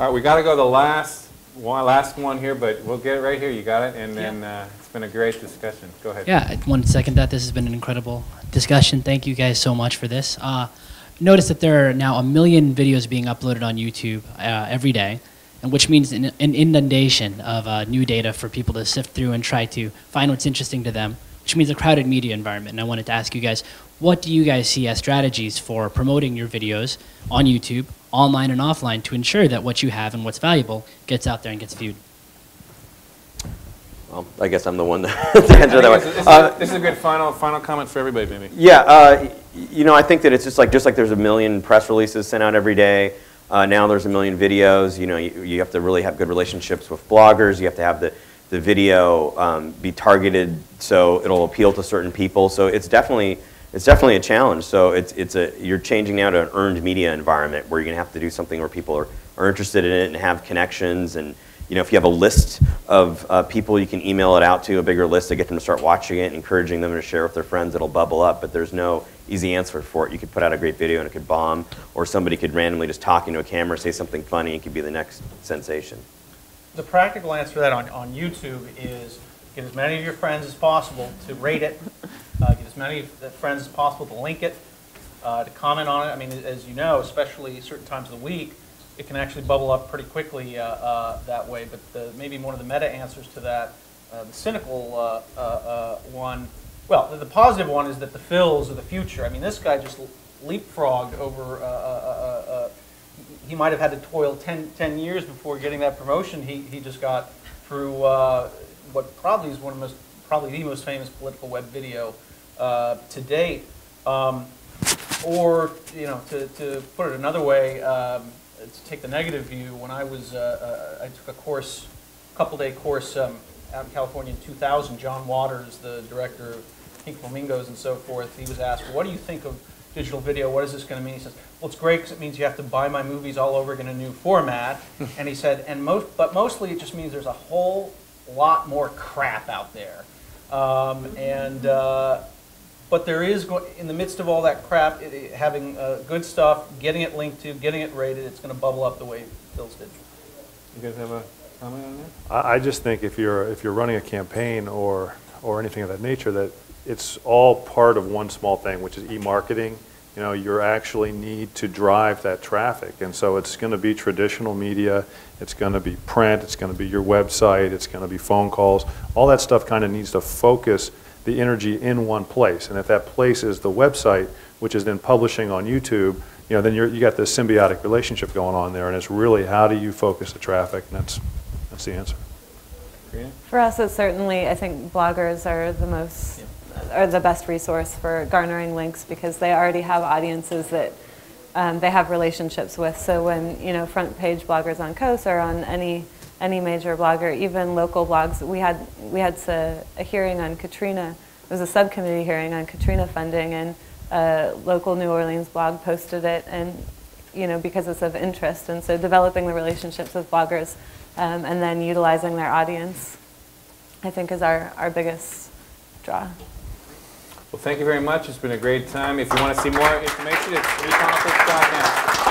All right, we got to go to the last one here, but we'll get it right here. You got it, and then it's been a great discussion. Go ahead. Yeah, I want to second that. This has been an incredible discussion. Thank you guys so much for this. Notice that there are now 1 million videos being uploaded on YouTube every day, and which means an inundation of new data for people to sift through and try to find what's interesting to them, which means a crowded media environment. And I wanted to ask you guys, what do you guys see as strategies for promoting your videos on YouTube, online and offline, to ensure that what you have and what's valuable gets out there and gets viewed? Well, I guess I'm the one to answer that one. This is a good final comment for everybody, maybe. Yeah, you know, I think that it's just like there's 1 million press releases sent out every day. Now there's 1 million videos. You know, you have to really have good relationships with bloggers. You have to have the video be targeted so it'll appeal to certain people. So it's definitely a challenge. So you're changing now to an earned media environment where you're gonna have to do something where people are interested in it and have connections. And you know, if you have a list of people, you can email it out to a bigger list to get them to start watching it, encouraging them to share with their friends. It'll bubble up, but there's no easy answer for it. You could put out a great video and it could bomb, or somebody could randomly just talk into a camera, say something funny, and it could be the next sensation. The practical answer to that on YouTube is get as many of your friends as possible to rate it, get as many friends as possible to link it, to comment on it. I mean, as you know, especially certain times of the week, it can actually bubble up pretty quickly that way. But maybe one of the meta answers to that, the cynical one, well, the positive one is that the fills are the future. I mean, this guy just leapfrogged over, he might have had to toil 10 years before getting that promotion he just got through what probably is probably the most famous political web video to date. Or, you know, to put it another way, to take the negative view, when I was, I took a couple-day course out in California in 2000. John Waters, the director of Pink Flamingos and so forth, he was asked, well, what do you think of digital video? What is this going to mean? He says, well, it's great because it means you have to buy my movies all over again in a new format. And he said, but mostly it just means there's a whole lot more crap out there. But there is, in the midst of all that crap, having good stuff, getting it linked to, getting it rated, it's going to bubble up the way Phil's did. You guys have a comment on that? I just think if you're running a campaign or anything of that nature, that it's all part of one small thing, which is e-marketing. You know, you actually need to drive that traffic, and so it's going to be traditional media, it's going to be print, it's going to be your website, it's going to be phone calls. All that stuff kind of needs to focus the energy in one place, and if that place is the website, which is then publishing on YouTube, you know, then you got this symbiotic relationship going on there, and it's really how do you focus the traffic, and that's the answer. For us, it's certainly, I think bloggers are the best resource for garnering links because they already have audiences that they have relationships with. So when, you know, front page bloggers on Coast or on any major blogger, even local blogs, we had a hearing on Katrina. It was a subcommittee hearing on Katrina funding, and a local New Orleans blog posted it, and you know, because it's of interest. And so developing the relationships with bloggers and then utilizing their audience, I think, is our biggest draw. Well, thank you very much. It's been a great time. If you want to see more information, it's econflict.net.